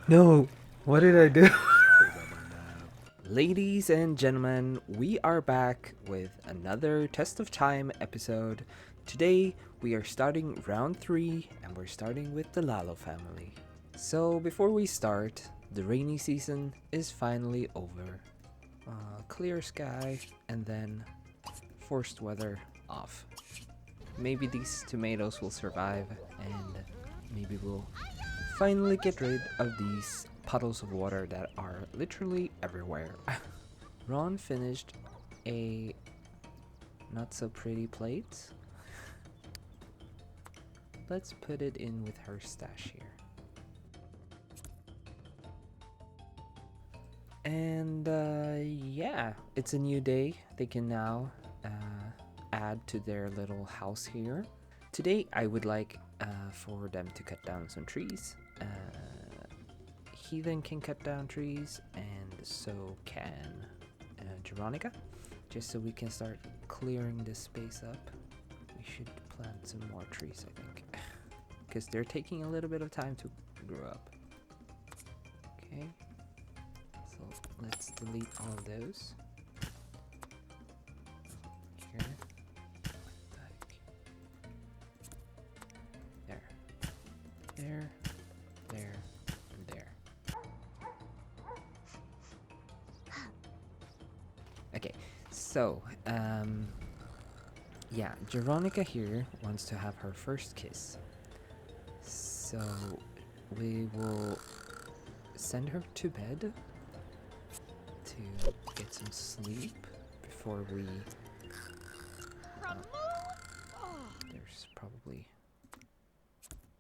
No! What did I do? Ladies and gentlemen, we are back with another Test of Time episode. Today, we are starting round 3, and we're starting with the Lalo family. So, before we start, the rainy season is finally over. Clear sky, and then forced weather off. Maybe these tomatoes will survive, and maybe we'll finally get rid of these puddles of water that are literally everywhere. Ron finished a not so pretty plate. Let's put it in with her stash here. And yeah, it's a new day. They can now add to their little house here. Today I would like for them to cut down some trees. Heathen can cut down trees, and so can Geronica, just so we can start clearing this space up. We should plant some more trees, I think, because they're taking a little bit of time to grow up. Okay, so let's delete all of those. Here. There. There. There. And there. Okay, so, yeah, Geronica here wants to have her first kiss. So, we will send her to bed to get some sleep before we... there's probably...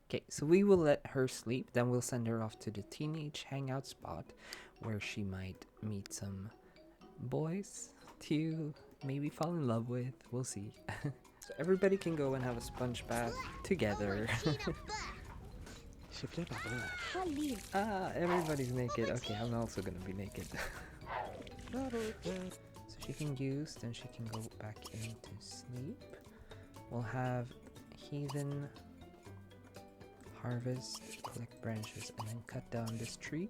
Okay, so we will let her sleep, then we'll send her off to the teenage hangout spot where she might meet some boys to maybe fall in love with. We'll see. So everybody can go and have a sponge bath together. Everybody's naked. Okay, I'm also gonna be naked. So she can use, then she can go back into sleep. We'll have Heathen harvest, collect branches, and then cut down this tree.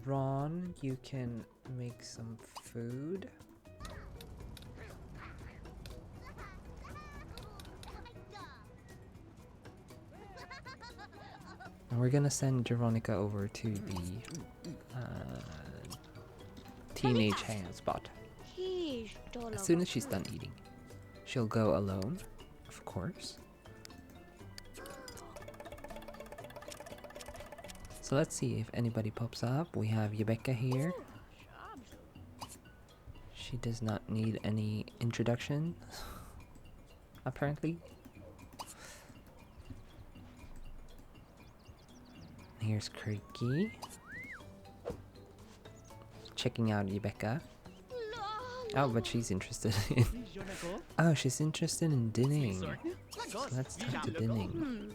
Ron, you can make some food. And we're gonna send Geronica over to the teenage hangout spot. As soon as she's done eating, she'll go alone, of course. So let's see if anybody pops up. We have Rebecca here. She does not need any introduction, apparently. Here's Kirky. Checking out Rebecca. Oh, but she's interested in... Oh, she's interested in dinning. So let's talk to dinning.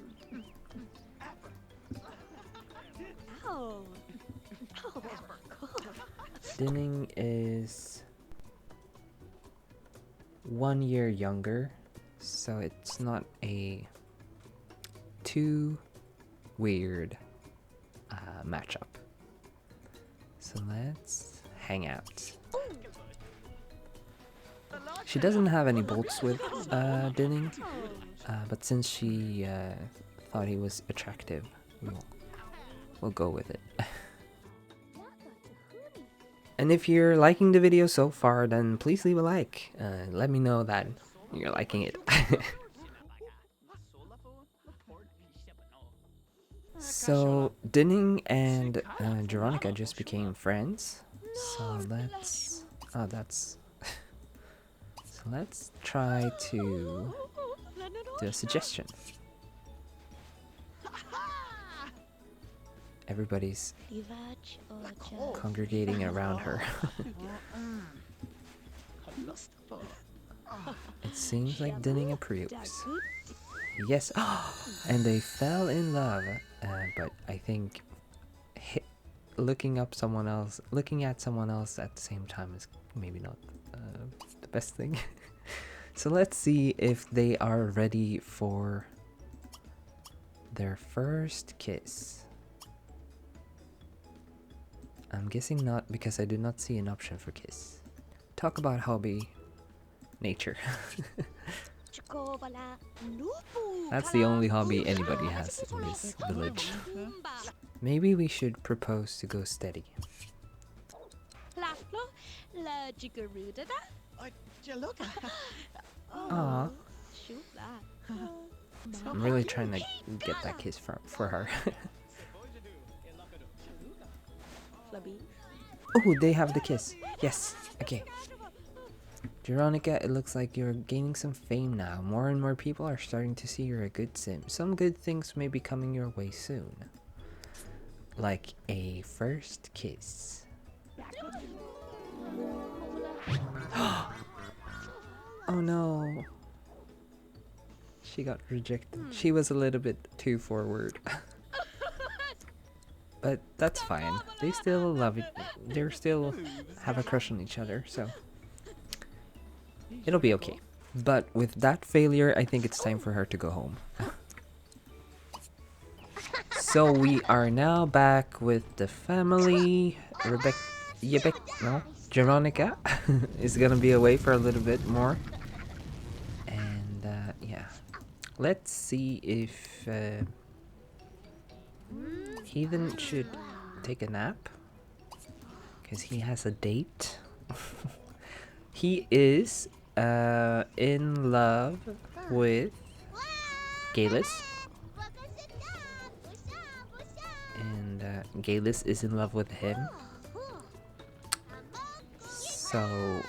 Dinning is 1 year younger, so it's not a too weird matchup. So let's hang out. She doesn't have any bolts with Dinning, but since she thought he was attractive, we'll go with it. And if you're liking the video so far, then please leave a like. Let me know that you're liking it. So, Dinning and Geronica just became friends. So let's... Oh, that's... So let's try to do a suggestion. Everybody's congregating around her. It seems like Dinning approves. Yes, and they fell in love. But I think looking at someone else at the same time is maybe not the best thing. So let's see if they are ready for their first kiss. I'm guessing not, because I did not see an option for kiss. Talk about hobby. Nature. That's the only hobby anybody has in this village. Maybe we should propose to go steady. Aww. I'm really trying to get that kiss for her. Oh, they have the kiss. Yes. Okay. Geronica, it looks like you're gaining some fame now. More and more people are starting to see you're a good sim. Some good things may be coming your way soon. Like a first kiss. Oh no. She got rejected. She was a little bit too forward. But that's fine. They still love it. They still have a crush on each other, so it'll be okay. But with that failure, I think it's time for her to go home. So we are now back with the family. Geronica is gonna be away for a little bit more. And yeah. Let's see if Heathen should take a nap. Because he has a date. He is in love with Galus. And Galus is in love with him. So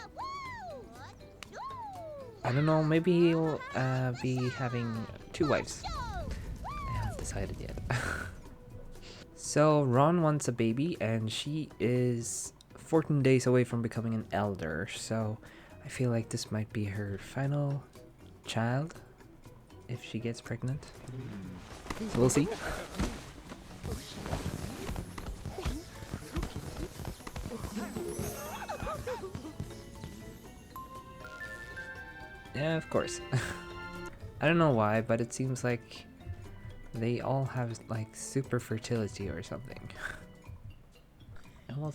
I don't know, maybe he'll be having 2 wives. I haven't decided yet. So Ron wants a baby, and she is 14 days away from becoming an elder, so I feel like this might be her final child if she gets pregnant. So we'll see. Yeah, of course. I don't know why, but it seems like they all have like super fertility or something. And we'll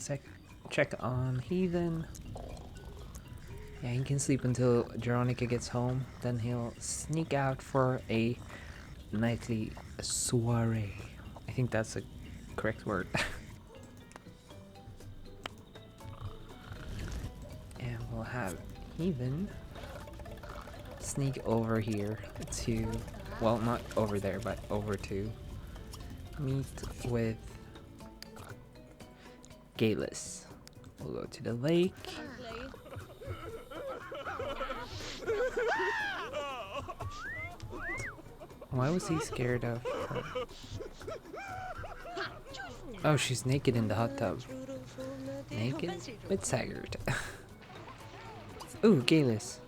check on Heathen. Yeah, he can sleep until Geronica gets home. Then he'll sneak out for a nightly soiree. I think that's the correct word. And we'll have Heathen sneak over here to, well, not over there, but over to meet with Galus. We'll go to the lake. Why was he scared of her? Oh, she's naked in the hot tub. Naked with Saggart. Ooh, Galus.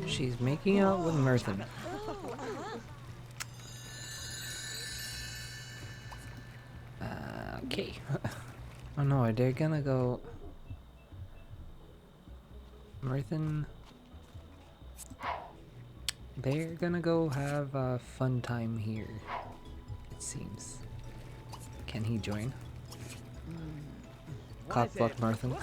She's making out with Merthin. Okay. Oh no, are they gonna go... Merthin... They're gonna go have a fun time here, it seems. Can he join? Cockblock Merthin.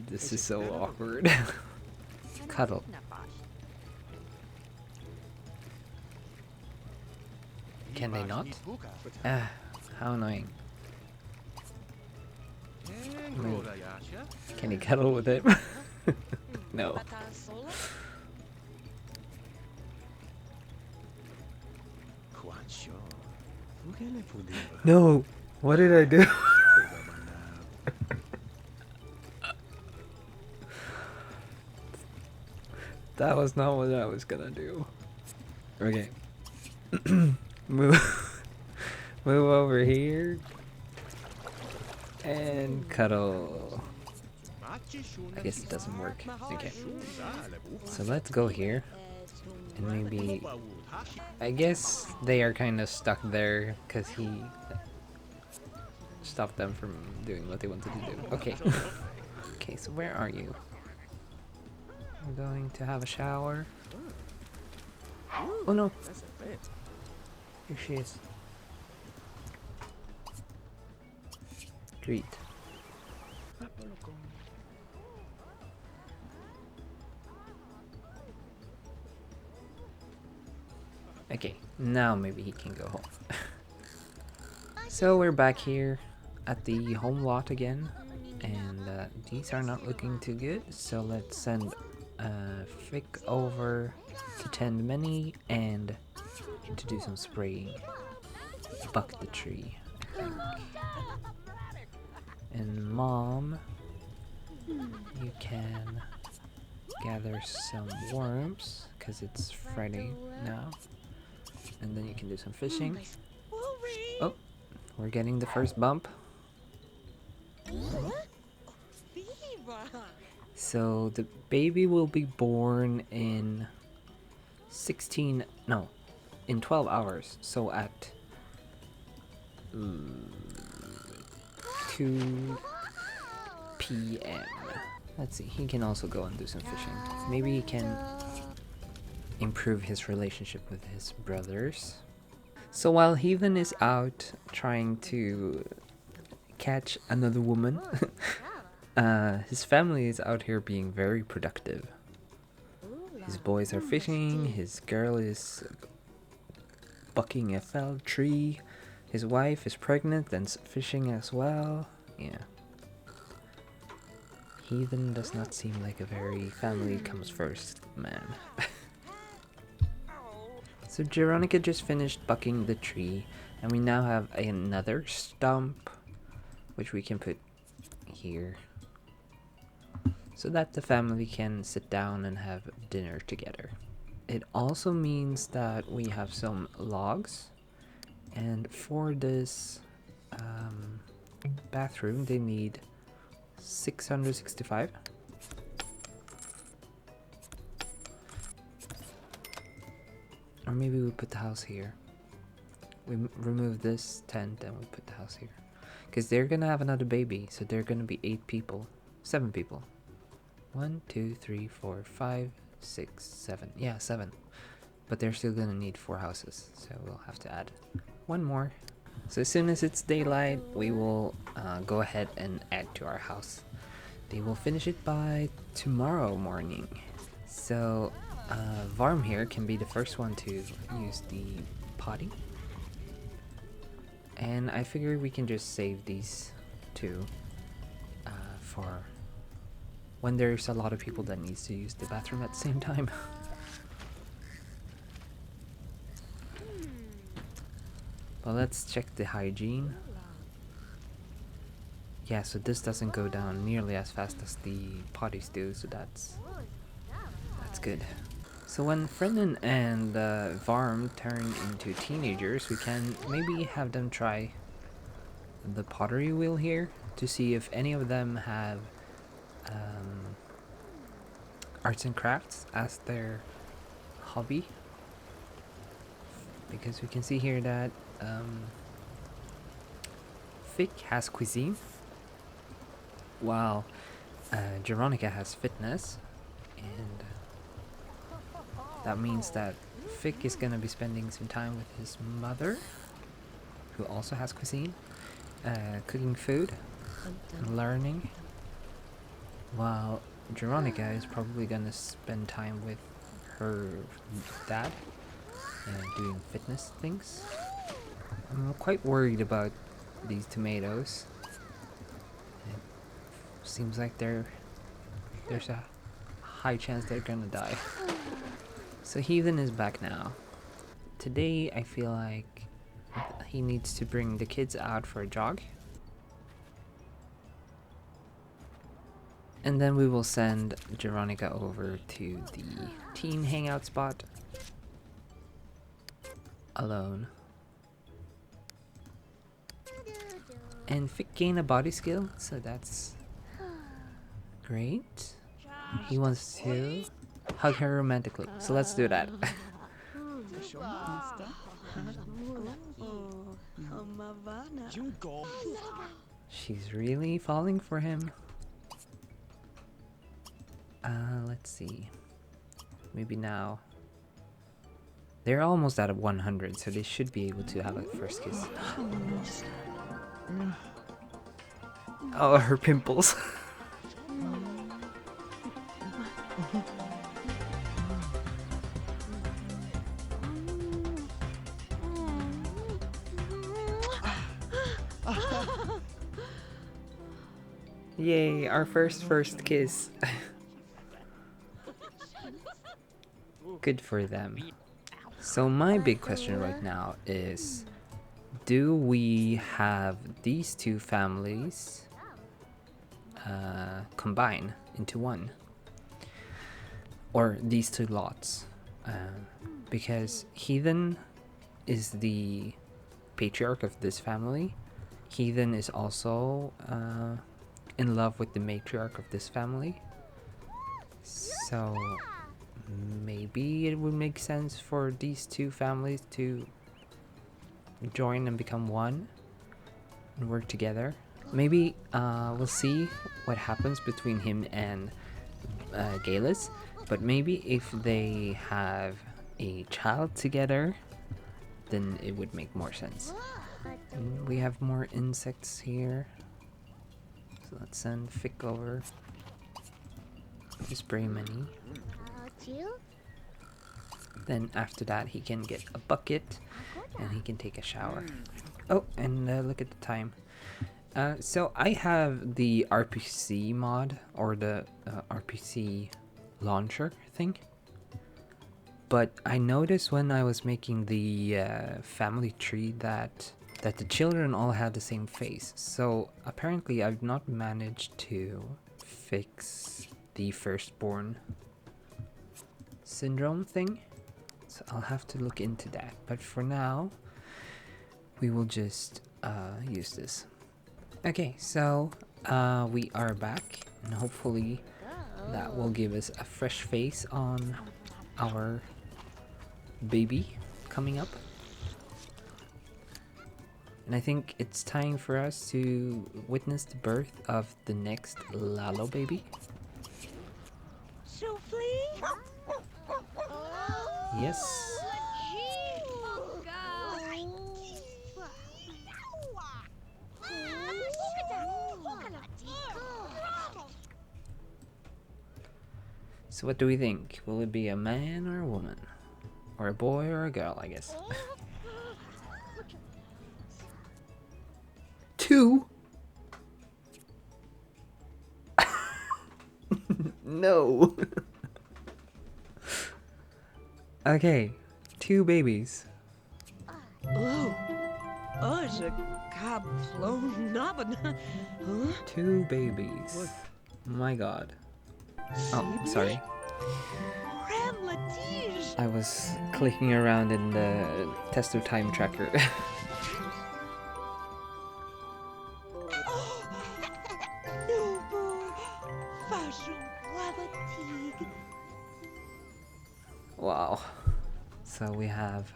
This is so awkward. Cuddle. Can they not? Ah, how annoying. Wait. Can he cuddle with him? No. No! What did I do? That was not what I was gonna do. Okay. Move over here. And cuddle. I guess it doesn't work. Okay. So let's go here. And maybe, I guess they are kind of stuck there because he stopped them from doing what they wanted to do. Okay. Okay, so where are you? I'm going to have a shower. Oh no! Here she is. Greet. Okay, now maybe he can go home. So we're back here at the home lot again, and these are not looking too good, so let's send Fick over to tend many and to do some spraying. Buck the tree, I think. And Mom, you can gather some worms, because it's Friday now. And then you can do some fishing. Oh, we're getting the first bump. So the baby will be born in 12 hours. So at 2 p.m. Let's see, he can also go and do some fishing. Maybe he can improve his relationship with his brothers. So while Heathen is out trying to catch another woman, his family is out here being very productive. His boys are fishing, his girl is bucking a felled tree, his wife is pregnant and fishing as well. Yeah. Heathen does not seem like a very family comes first man. So Geronica just finished bucking the tree, and we now have another stump, which we can put here, so that the family can sit down and have dinner together. It also means that we have some logs, and for this bathroom they need 665. Or maybe we put the house here. We remove this tent and we put the house here. Because they're gonna have another baby, so they're gonna be 7 people. 1, 2, 3, 4, 5, 6, 7. Yeah, 7. But they're still gonna need 4 houses, so we'll have to add 1 more. So as soon as it's daylight, we will go ahead and add to our house. They will finish it by tomorrow morning. So Varm here can be the first one to use the potty. And I figure we can just save these 2 for when there's a lot of people that needs to use the bathroom at the same time. Well, let's check the hygiene. Yeah, so this doesn't go down nearly as fast as the potties do, so that's good. So when Frennen and Varm turn into teenagers, we can maybe have them try the pottery wheel here to see if any of them have arts and crafts as their hobby. Because we can see here that Fick has cuisine, while Geronica has fitness, and that means that Fick is gonna be spending some time with his mother, who also has cuisine, cooking food and learning, while Geronica is probably gonna spend time with her dad doing fitness things. I'm quite worried about these tomatoes. It seems like there's a high chance they're gonna die. So Heathen is back now. Today I feel like he needs to bring the kids out for a jog. And then we will send Geronica over to the teen hangout spot alone. And Fick gained a body skill, so that's great. He wants to hug her romantically, so let's do that. She's really falling for him. Let's see. Maybe now. They're almost out of 100, so they should be able to have a first kiss. Oh, her pimples. Yay, our first kiss. Good for them. So my big question right now is, do we have these two families combine into one? Or these two lots? Because Heathen is the patriarch of this family. Heathen is also in love with the matriarch of this family. So maybe it would make sense for these two families to join and become one and work together. Maybe we'll see what happens between him and Galus, but maybe if they have a child together, then it would make more sense. And we have more insects here, so let's send Fick over to spray money. Then after that he can get a bucket and he can take a shower. Oh, and look at the time. So I have the RPC mod, or the RPC launcher thing. But I noticed when I was making the family tree that the children all had the same face. So apparently I've not managed to fix the firstborn syndrome thing. So I'll have to look into that. But for now, we will just use this. Okay, so we are back, and hopefully that will give us a fresh face on our baby coming up. And I think it's time for us to witness the birth of the next Lalo baby. Yes. So what do we think? Will it be a man or a woman? Or a boy or a girl, I guess. Two? No. Okay, 2 babies. Two babies. My god. Oh, sorry. I was clicking around in the test of time tracker. Wow. So we have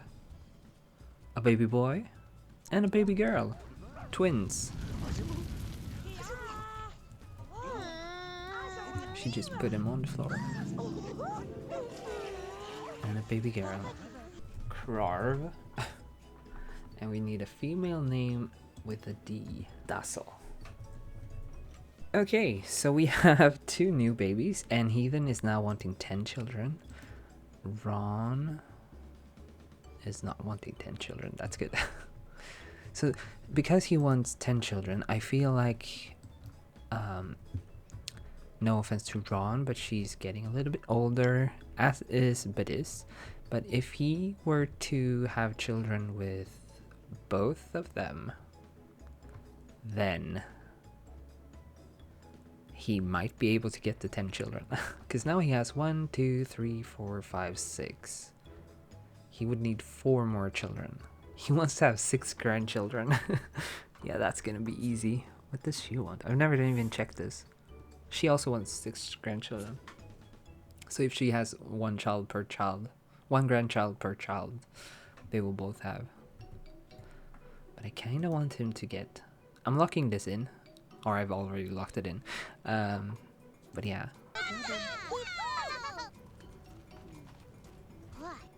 a baby boy and a baby girl. Twins. She just put him on the floor. And a baby girl. Krarv. And we need a female name with a D. Dassel. Okay, so we have 2 new babies, and Heathen is now wanting 10 children. Ron is not wanting 10 children. That's good. So because he wants 10 children, I feel like no offense to Ron, but she's getting a little bit older, as is Badis. But if he were to have children with both of them, then he might be able to get the 10 children. Because now he has 1, 2, 3, 4, 5, 6. He would need 4 more children. He wants to have 6 grandchildren. Yeah, that's gonna be easy. What does she want? I've never even checked this. She also wants 6 grandchildren. So if she has 1 child per child, One grandchild per child they will both have. But I kind of want him to get... I'm locking this in, or I've already locked it in. But yeah.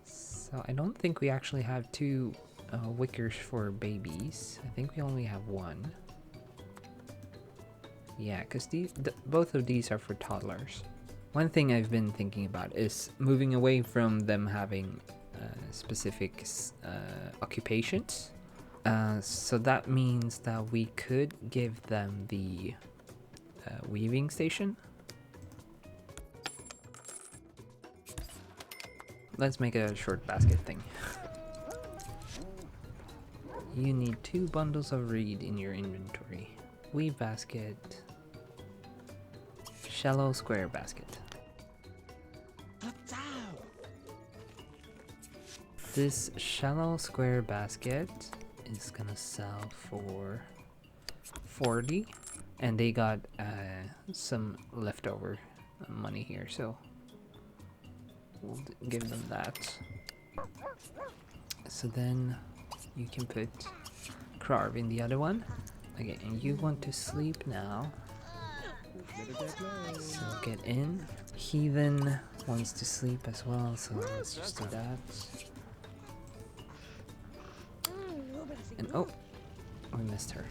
So I don't think we actually have two wickers for babies. I think we only have one. Yeah, because both of these are for toddlers. One thing I've been thinking about is moving away from them having specific occupations. So that means that we could give them the weaving station. Let's make a short basket thing. You need 2 bundles of reed in your inventory. Weave basket. Shallow square basket. This shallow square basket is gonna sell for 40, and they got some leftover money here, so we'll give them that. So then you can put Carve in the other one. Okay, and you want to sleep now. So get in. Heathen wants to sleep as well, so let's just do that. And oh, we missed her.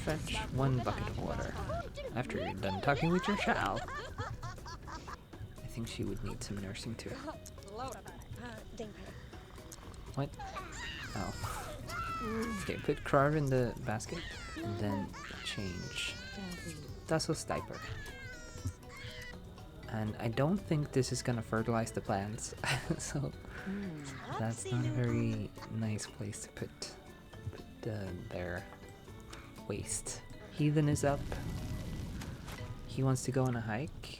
Fetch 1 bucket of water. After you're done talking with your child. I think she would need some nursing too. What? Oh. Okay, put Carve in the basket and then change Tasso's diaper. And I don't think this is gonna fertilize the plants, so that's not a very nice place to put their waste. Heathen is up. He wants to go on a hike.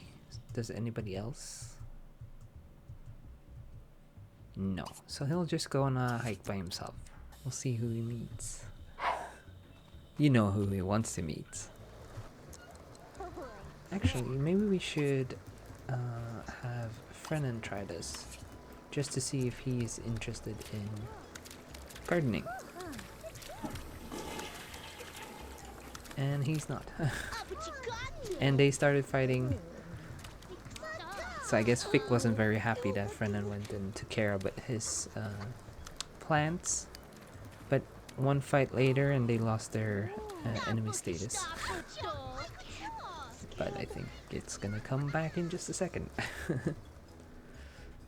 Does anybody else? No. So he'll just go on a hike by himself. We'll see who he meets. You know who he wants to meet. Actually, maybe we should have Frenan try this, just to see if he's interested in gardening. And he's not. And they started fighting. So I guess Fick wasn't very happy that Frenan went and took care of his plants. But one fight later and they lost their enemy status. But I think it's gonna come back in just a second.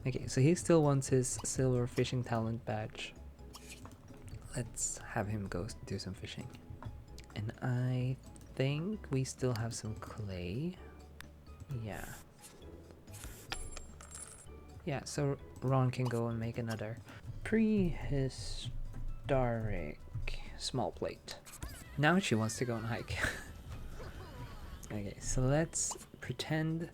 Okay, so he still wants his silver fishing talent badge. Let's have him go do some fishing. And I think we still have some clay. Yeah. Yeah, so Ron can go and make another prehistoric small plate. Now she wants to go on a hike. Okay, so let's pretend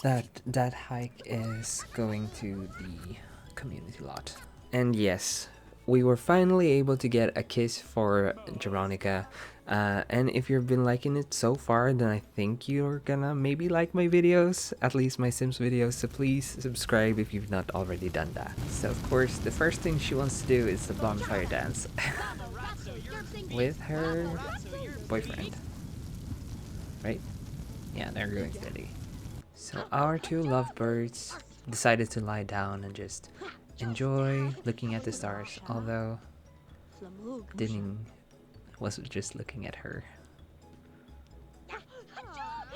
that that hike is going to the community lot. And yes, we were finally able to get a kiss for Geronica. And if you've been liking it so far, then I think you're gonna maybe like my videos, at least my Sims videos, so please subscribe if you've not already done that. So of course, the first thing she wants to do is the bonfire dance with her boyfriend. Right? Yeah, they're going steady. So our 2 lovebirds decided to lie down and just enjoy looking at the stars, although Dinning was just looking at her.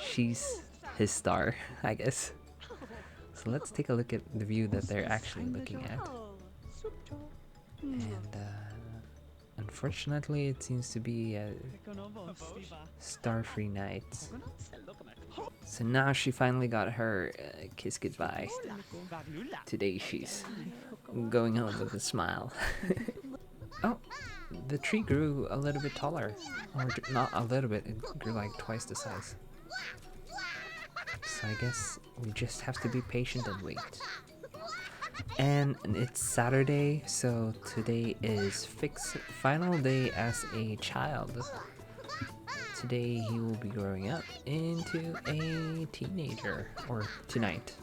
She's his star, I guess. So let's take a look at the view that they're actually looking at. And unfortunately, it seems to be a star-free night. So now she finally got her kiss goodbye. Today she's going home with a smile. Oh, the tree grew a little bit taller. Or not a little bit, it grew like twice the size. So I guess we just have to be patient and wait. And it's Saturday, so today is Fick's final day as a child. Today he will be growing up into a teenager, or tonight.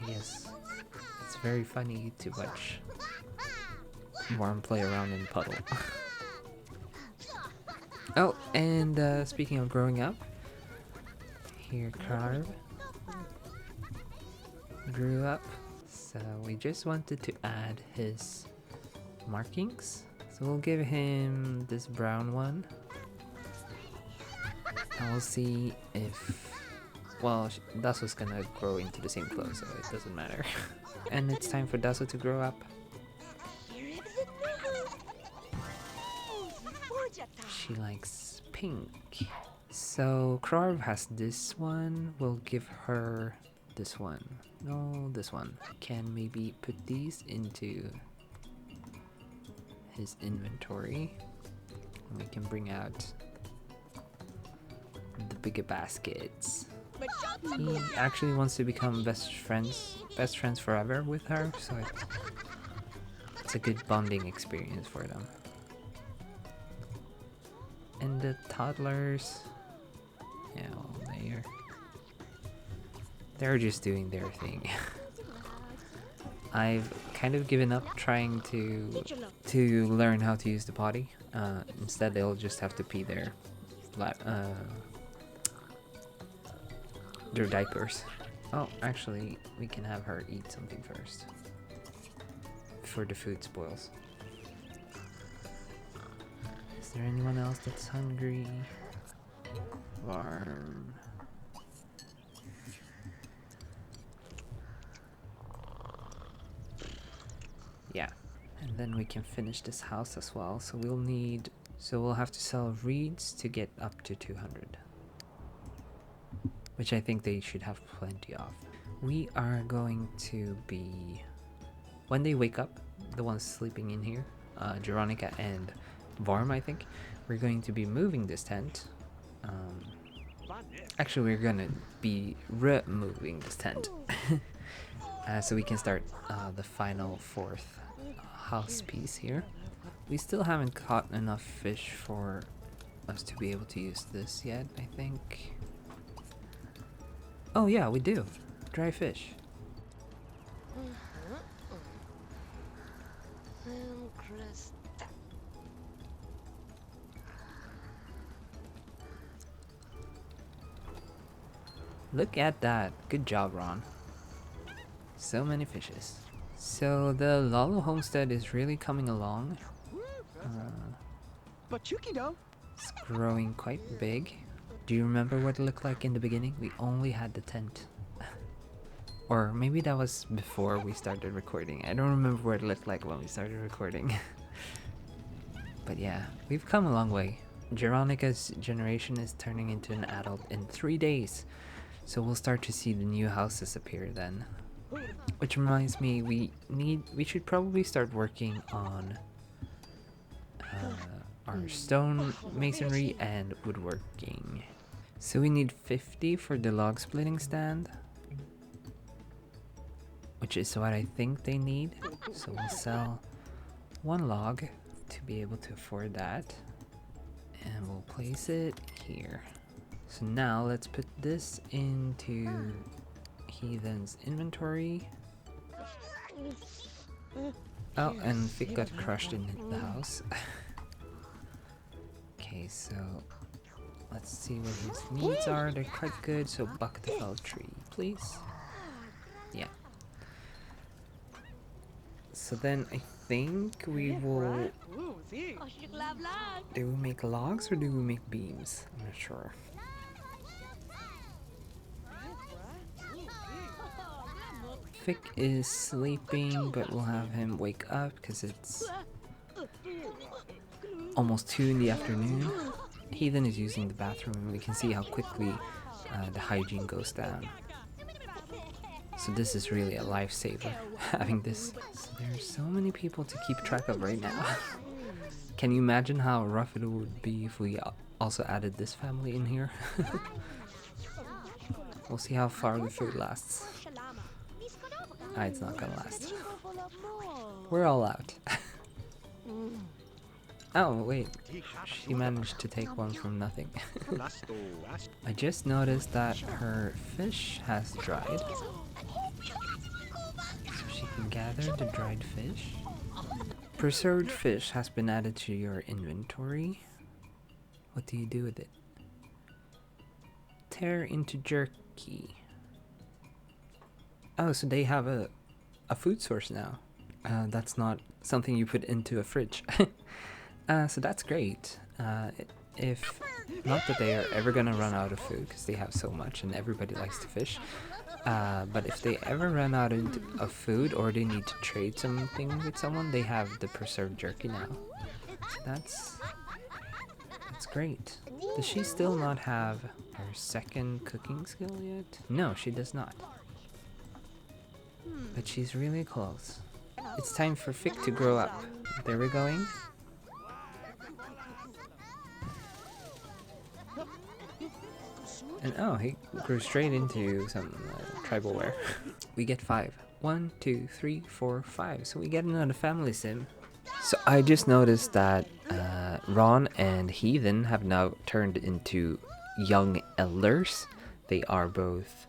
Yes, it's very funny to watch Worm play around in the puddle. Oh, and speaking of growing up, here Carve grew up, so we just wanted to add his markings. So we'll give him this brown one. And we'll see if... Well, Daso's gonna grow into the same clothes, so it doesn't matter. And it's time for Daso to grow up. She likes pink. So Krarv has this one. We'll give her this one. No, this one. Can maybe put these into his inventory. And we can bring out the bigger baskets. He actually wants to become best friends forever with her, so it's a good bonding experience for them. And the toddlers, yeah, well, they're just doing their thing. I've kind of given up trying to learn how to use the potty. Instead, they'll just have to pee their diapers. Oh, actually, we can have her eat something first before the food spoils. Is there anyone else that's hungry? Varm. Yeah, and then we can finish this house as well. So we'll have to sell reeds to get up to 200. Which I think they should have plenty of. We are going to be, when they wake up, the ones sleeping in here, Geronica and Varm, I think, we're going to be moving this tent. Actually, we're gonna be removing this tent. So we can start the final fourth house piece here. We still haven't caught enough fish for us to be able to use this yet, I think. Oh yeah, we do. Dry fish. Look at that. Good job, Ron. So many fishes. So the Lalo homestead is really coming along. It's growing quite big. Do you remember what it looked like in the beginning? We only had the tent. Or maybe that was before we started recording. I don't remember what it looked like when we started recording. But yeah, we've come a long way. Geronica's generation is turning into an adult in 3 days. So we'll start to see the new houses appear then. Which reminds me, we should probably start working on our stone masonry and woodworking. So we need 50 for the log splitting stand, which is what I think they need. So we'll sell 1 log to be able to afford that, and we'll place it here. So now let's put this into Heathen's inventory. Oh, and Fig got crushed in the house. Okay, so let's see what his needs are. They're quite good, so buck the fell tree, please. Yeah. So then I think we will... Do we make logs or do we make beams? I'm not sure. Fig is sleeping, but we'll have him wake up because it's almost 2 in the afternoon. Heathen is using the bathroom and we can see how quickly the hygiene goes down. So this is really a lifesaver, having this. So there's so many people to keep track of right now. Can you imagine how rough it would be if we also added this family in here? We'll see how far the food lasts. It's not gonna last. We're all out. Oh, wait. She managed to take one from nothing. I just noticed that her fish has dried. so she can gather the dried fish. Preserved fish has been added to your inventory. What do you do with it? Tear into jerky. Oh, so they have a food source now. That's not something you put into a fridge. So that's great. If not that they are ever gonna run out of food, because they have so much and everybody likes to fish. But if they ever run out of food or they need to trade something with someone, they have the preserved jerky now. So that's great. Does she still not have her second cooking skill yet? No, she does not. But she's really close. It's time for Fick to grow up. There we're going. And oh, he grew straight into some tribal wear. We get 5. 1, 2, 3, 4, 5. So we get another family sim. So I just noticed that Ron and Heathen have now turned into young elders. They are both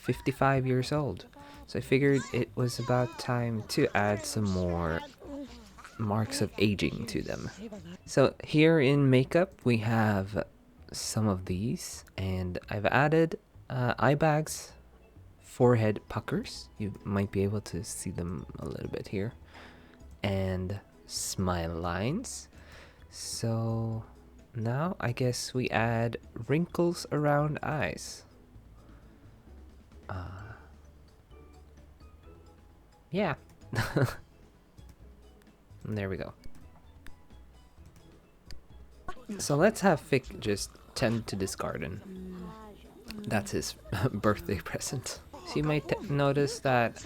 55 years old. So I figured it was about time to add some more marks of aging to them. So here in makeup we have some of these, and I've added eye bags, forehead puckers. You might be able to see them a little bit here, and smile lines. So now I guess we add wrinkles around eyes. Yeah. And there we go. So let's have Fick just tend to this garden. That's his birthday present. So you might notice that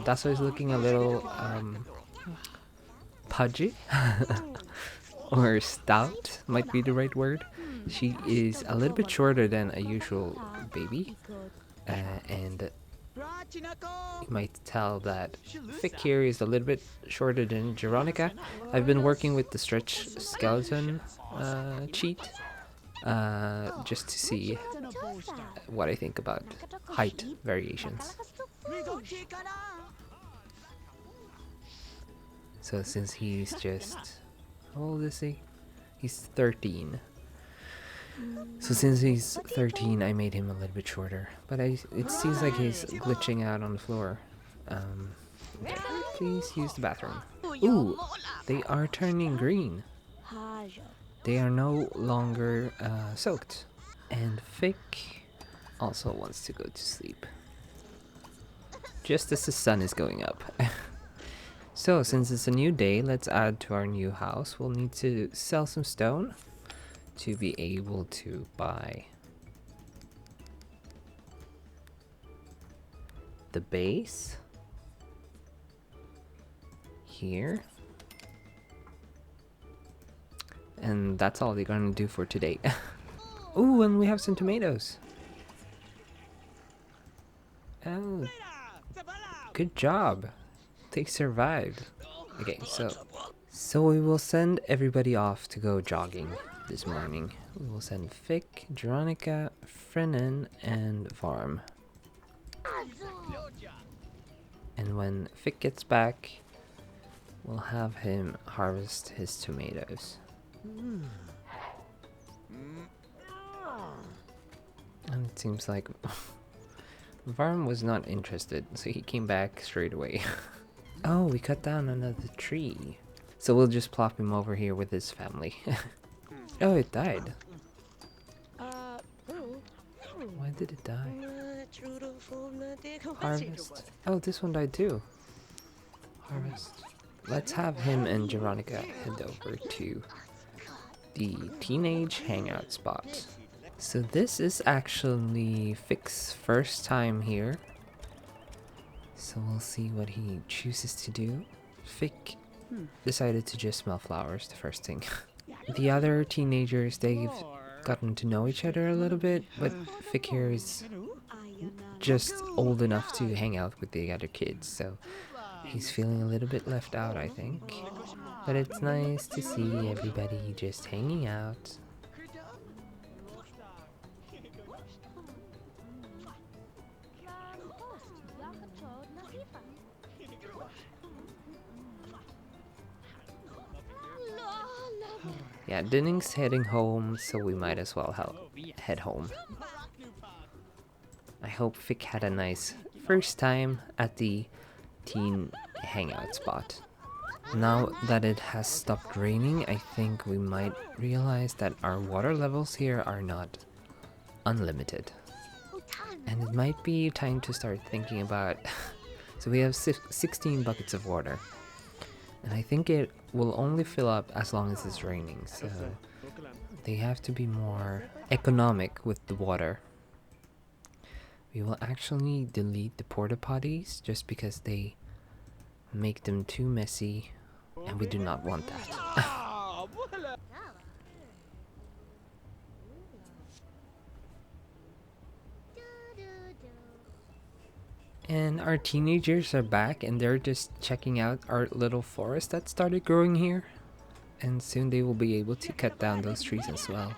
Dasso is looking a little pudgy. Or stout might be the right word. She is a little bit shorter than a usual baby. And you might tell that Fick here is a little bit shorter than Geronica. I've been working with the stretch skeleton cheat just to see what I think about height variations. So since he's just, how old is he? He's 13. So since he's 13, I made him a little bit shorter. But it seems like he's glitching out on the floor. Okay. Please use the bathroom. Ooh, they are turning green. They are no longer soaked. And Fick also wants to go to sleep. Just as the sun is going up. So since it's a new day, let's add to our new house. We'll need to sell some stone to be able to buy the base here, and that's all they're gonna do for today. Ooh, and we have some tomatoes. Oh, good job, they survived. Okay, so we will send everybody off to go jogging this morning. We will send Fick, Geronica, Frennen, and Varm. And when Fick gets back, we'll have him harvest his tomatoes. And it seems like Varm was not interested, so he came back straight away. Oh, we cut down another tree. So we'll just plop him over here with his family. Oh, it died. Why did it die? Harvest. Oh, this one died too. Harvest. Let's have him and Geronica head over to the teenage hangout spot. So this is actually Fick's first time here. So we'll see what he chooses to do. Fick decided to just smell flowers the first thing. The other teenagers, they've gotten to know each other a little bit, but Fick here is just old enough to hang out with the other kids, so he's feeling a little bit left out, I think. But it's nice to see everybody just hanging out. Yeah, Dinning's heading home, so we might as well head home. I hope Vic had a nice first time at the teen hangout spot. Now that it has stopped raining, I think we might realize that our water levels here are not unlimited. And it might be time to start thinking about... So we have 16 buckets of water. And I think it will only fill up as long as it's raining. So they have to be more economic with the water. We will actually delete the porta potties just because they make them too messy. And we do not want that. And our teenagers are back and they're just checking out our little forest that started growing here. And soon they will be able to cut down those trees as well.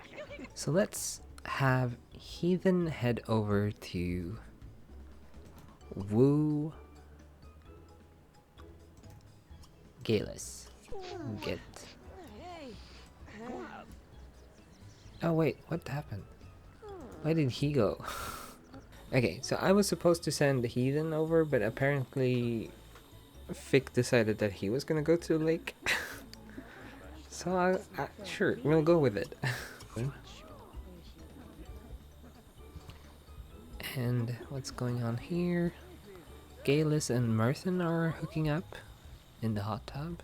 So let's have Heathen head over to Woo Galus. Get. Oh wait, what happened? Why did he go? Okay, so I was supposed to send the Heathen over, but apparently Vic decided that he was gonna go to the lake. So sure, we'll go with it. And what's going on here? Galus and Merthin are hooking up in the hot tub.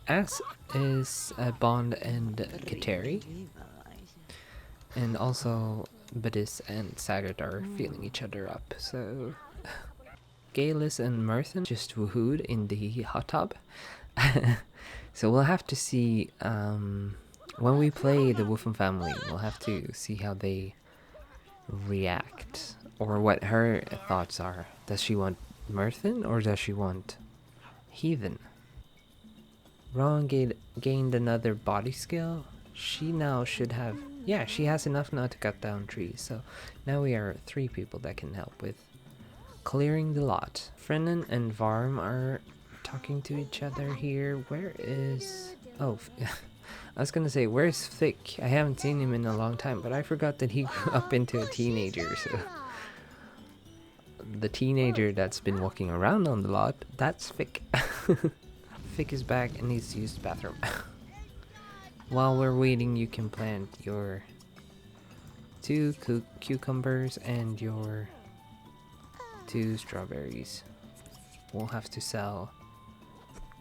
As is Bond and Kateri. And also Badis and Sagat are feeling each other up. So Galus and Merthin just woohooed in the hot tub. So we'll have to see when we play the Wolfen family, we'll have to see how they react or what her thoughts are. Does she want Merthin or does she want Heathen? Ron gained another body skill. She now should have... Yeah, she has enough now to cut down trees. So now we are 3 people that can help with clearing the lot. Frennen and Varm are talking to each other here. Where is... Oh, I was gonna say, where's Vic? I haven't seen him in a long time, but I forgot that he grew up into a teenager. So the teenager that's been walking around on the lot, that's Vic. Vic is back and needs to use the bathroom. While we're waiting, you can plant your 2 cucumbers and your 2 strawberries. We'll have to sell,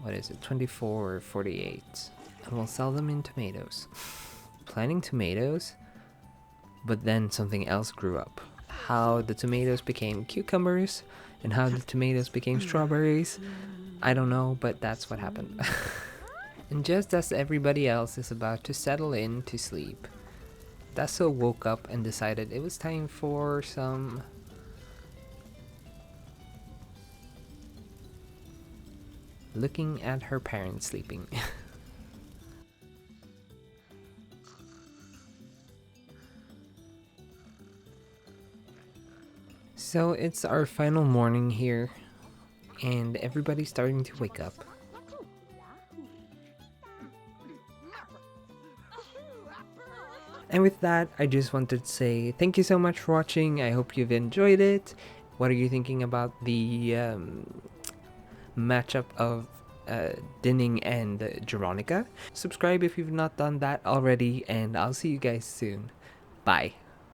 what is it, 24 or 48. And we'll sell them in tomatoes. Planting tomatoes, but then something else grew up. How the tomatoes became cucumbers and how the tomatoes became strawberries, I don't know, but that's what happened. And just as everybody else is about to settle in to sleep, Dasso woke up and decided it was time for some... looking at her parents sleeping. So it's our final morning here, and everybody's starting to wake up. And with that, I just wanted to say thank you so much for watching. I hope you've enjoyed it. What are you thinking about the matchup of Dinning and Geronica? Subscribe if you've not done that already, and I'll see you guys soon. Bye.